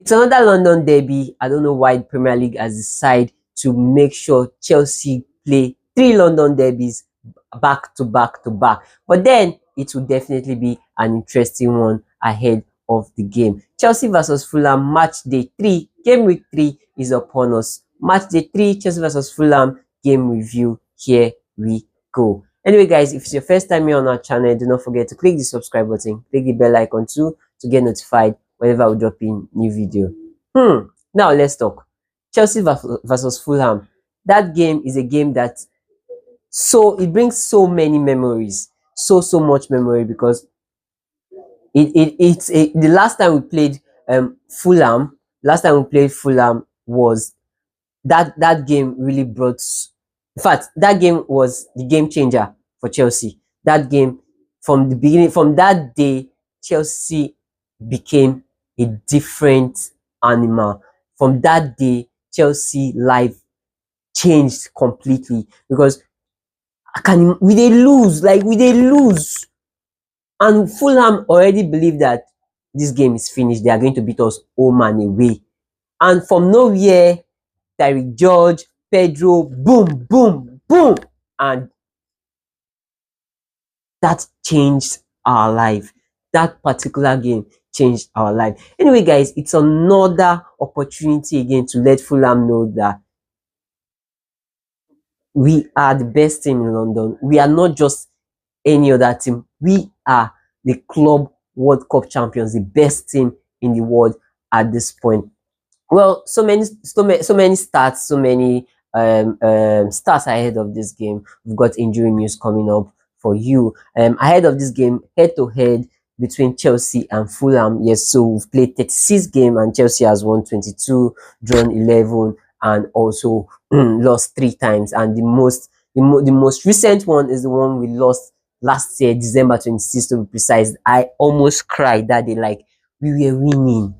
It's another London derby. I don't know why the Premier League has decided to make sure Chelsea play 3 London derbies back to back to back. But then it will definitely be an interesting one ahead of the game. Chelsea versus Fulham, match day 3, game week 3 is upon us. Match day 3, Chelsea versus Fulham, game review. Here we go. Anyway, guys, if it's your first time here on our channel, do not forget to click the subscribe button, click the bell icon too to get notified whenever we drop in new video. Now let's talk. Chelsea versus Fulham. That game is a game that it brings so many memories, so much memory, because the last time we played Fulham, was that game really brought. In fact, that game was the game changer for Chelsea. That game, from the beginning, from that day, Chelsea became a different animal. From that day, Chelsea life changed completely, because we they lose, and Fulham already believe that this game is finished. They are going to beat us home and away, and from nowhere, Tyreek George, Pedro, boom, boom, boom, and that changed our life. That particular game changed our life. Anyway, guys, it's another opportunity again to let Fulham know that we are the best team in London. We are not just any other team. We are the Club World Cup champions, the best team in the world at this point. Well, so many stats, so many stats ahead of this game. We've got injury news coming up for you. Ahead of this game, head to head between Chelsea and Fulham. Yes, so we've played 36 games and Chelsea has won 22, drawn 11, and also lost 3 times. And the most recent one is the one we lost last year, December 26th to be precise. I almost cried that day, like we were winning.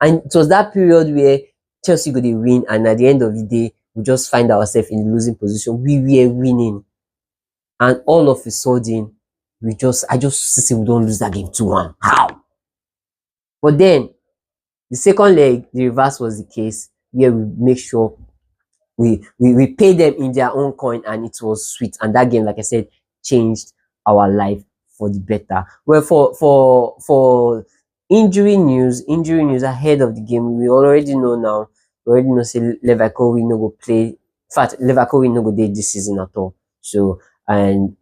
And it was that period where Chelsea go dey win, and at the end of the day, we just find ourselves in the losing position. We were winning, and all of a sudden, I just see we don't lose that game 2-1. How? But then the second leg, the reverse was the case, where we make sure we pay them in their own coin, and it was sweet. And that game, like I said, changed our life for the better. Well, for injury news ahead of the game, we already know now. We already know say Leverkusen no go play. In fact, Leverkusen no go dey this season at all. So, and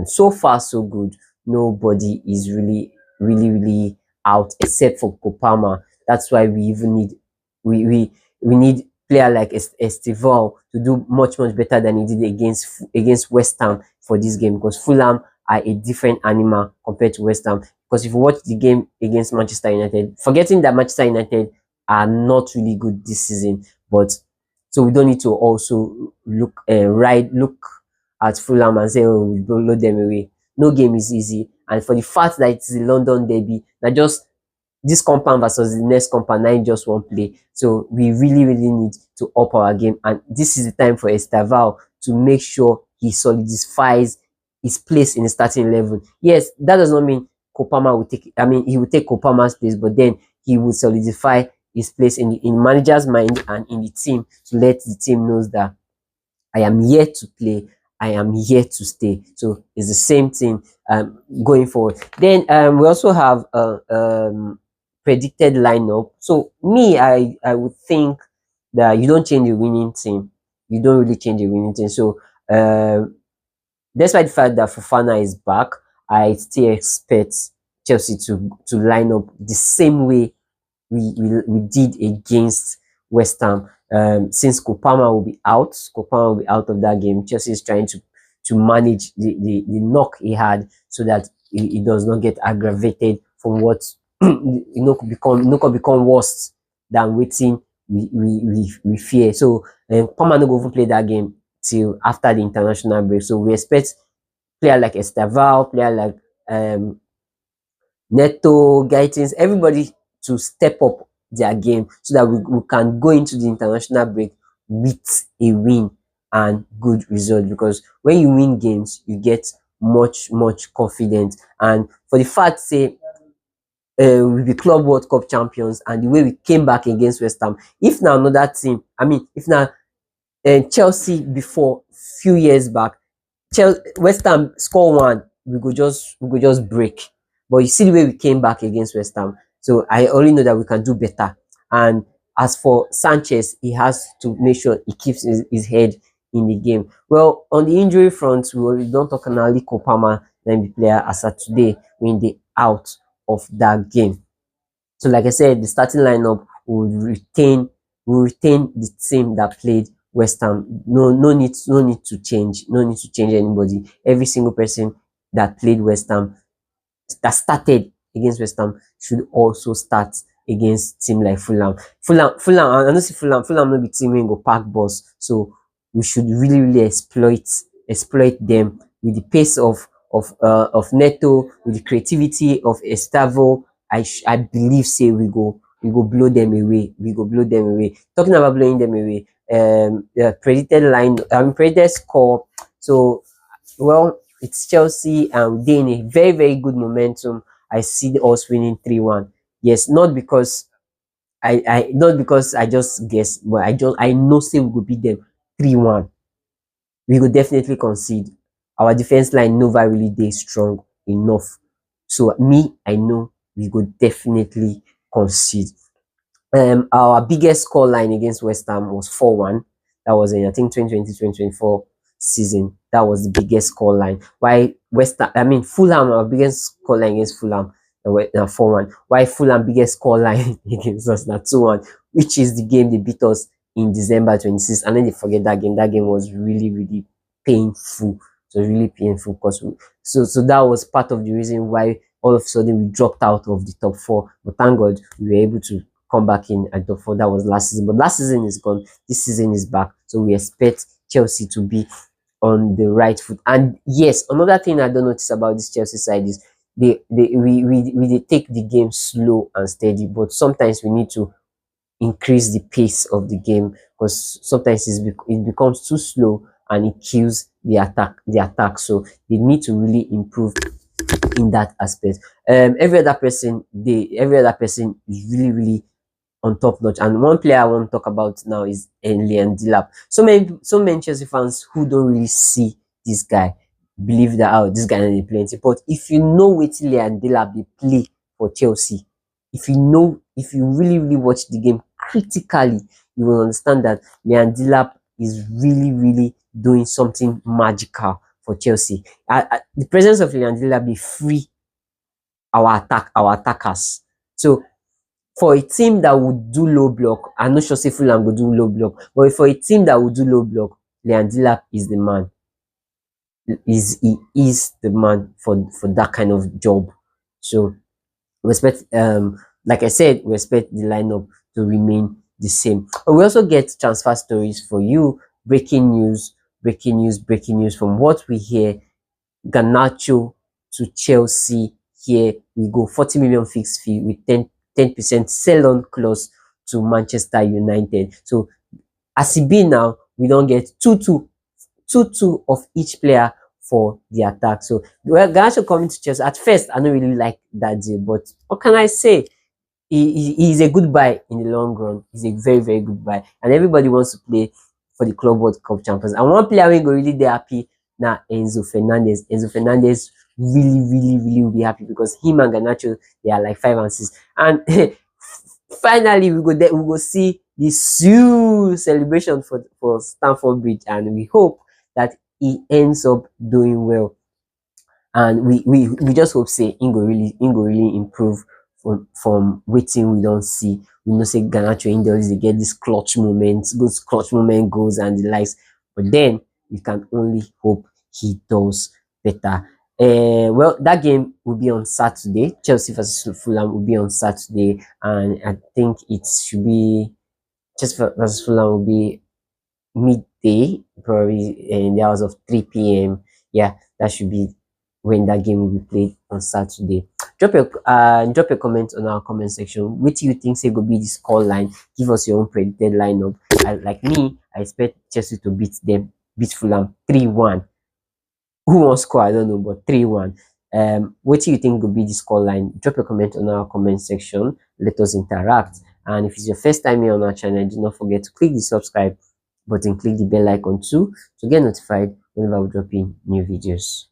so far so good. Nobody is really out except for Kopama. That's why we even need we need player like Estival to do much better than he did against West Ham for this game, because Fulham are a different animal compared to West Ham. Because if you watch the game against Manchester United, forgetting that Manchester United are not really good this season, but so we don't need to also look at Fulham and say, oh, we blow them away. No game is easy, and for the fact that it's a London derby, that just this compound versus the next compound, now just one play. So we really need to up our game, and this is the time for Estaval to make sure he solidifies his place in the starting 11. Yes, that does not mean Kopama will take. I mean, he will take Kopama's place, but then he will solidify his place in manager's mind and in the team, to let the team knows that I am here to play. I am here to stay. So it's the same thing going forward. Then we also have predicted lineup. So me, I would think that you don't change the winning team. You don't really change the winning team. So despite the fact that Fofana is back, I still expect Chelsea to line up the same way we did against West Ham. Since Kopama will be out of that game, Chelsea is trying to manage the knock he had, so that he does not get aggravated from what could become worse than waiting we fear. So Kopama no go even play that game till after the international break. So we expect player like Estaval, player like Neto, Gaitins, everybody to step up their game, so that we can go into the international break with a win and good result. Because when you win games, you get much confidence. And for the fact say we be Club World Cup champions, and the way we came back against West Ham. If now another team, I mean, if now Chelsea before few years back, West Ham score one, we go just break. But you see the way we came back against West Ham. So I only know that we can do better. And as for Sanchez, he has to make sure he keeps his head in the game. Well, on the injury front, we don't talk about Ali Kopama, then the player as of today when they out of that game. So, like I said, the starting lineup will retain the team that played West Ham. No need to change. No need to change anybody. Every single person that played West Ham, that started against West Ham, should also start against team like Fulham. Fulham. I don't see Fulham. Fulham no be team wey go pack balls. So we should really exploit them with the pace of Neto, with the creativity of Estavo. I believe say we go blow them away. We go blow them away. Talking about blowing them away, the predicted score. So, well, it's Chelsea, and they're in a very, very good momentum. I see us winning 3-1. Yes, not because I just guess, but I know say we could beat them 3-1. We could definitely concede. Our defense line never really dey strong enough. So me, I know we could definitely concede. Our biggest score line against West Ham was 4-1. That was in, I think, 2020-2024 season. That was the biggest score line. Why Fulham, our biggest score line against Fulham, 4-1. Why Fulham biggest score line against us na 2-1, which is the game they beat us in December 26th. And then they forget that game. That game was really, really painful. So really painful because so that was part of the reason why all of a sudden we dropped out of the top four. But thank God we were able to come back in at top four. That was last season. But last season is gone. This season is back. So we expect Chelsea to be on the right foot. And yes, another thing I don't notice about this Chelsea side is we take the game slow and steady, but sometimes we need to increase the pace of the game because sometimes it becomes too slow and it kills the attack. So they need to really improve in that aspect. Every other person is really, really on top notch. And one player I want to talk about now is Liam Delap. So many Chelsea fans who don't really see this guy believe that, oh, this guy is plenty. But if you know what Liam Delap they play for Chelsea, if you really, really watch the game critically, you will understand that Liam Delap is really, really doing something magical for Chelsea. The presence of Liam Delap be free our attackers. So for a team that would do low block, I'm not sure say Fulham will do low block, but for a team that would do low block, Liam Delap is the man. He is the man for that kind of job. So respect, like I said, we expect the lineup to remain the same. But we also get transfer stories for you. Breaking news from what we hear. Garnacho to Chelsea. Here we go, 40 million fixed fee with 10% sell-on clause to Manchester United. So as it be now, we don't get two of each player for the attack. So Garnacho coming to Chelsea. At first, I don't really like that deal, but what can I say? He's a good buy in the long run. He's a very, very good buy, and everybody wants to play for the Club World Cup champions. And one player we go really dey happy now, Enzo Fernandez. Enzo Fernandez really, really, really will be happy because him and Garnacho, they are like 5 and 6. And finally, we go see this huge celebration for Stamford Bridge, and we hope that he ends up doing well. And we just hope say he go really improve from waiting we don't see. We know say Garnacho in there they get this clutch moments, good clutch moment goals and the likes, but then we can only hope he does better. Well, that game will be on Saturday. Chelsea versus Fulham will be on Saturday, and I think it should be Chelsea versus Fulham will be midday, probably in the hours of 3 p.m. Yeah, that should be when that game will be played on Saturday. Drop a comment on our comment section. What do you think say go be the score line? Give us your own predicted lineup. Like me, I expect Chelsea to beat Fulham 3-1. Who won't score? I don't know, but 3-1. What do you think would be the scoreline? Drop a comment on our comment section. Let us interact. And if it's your first time here on our channel, do not forget to click the subscribe button, click the bell icon too to get notified whenever we drop in new videos.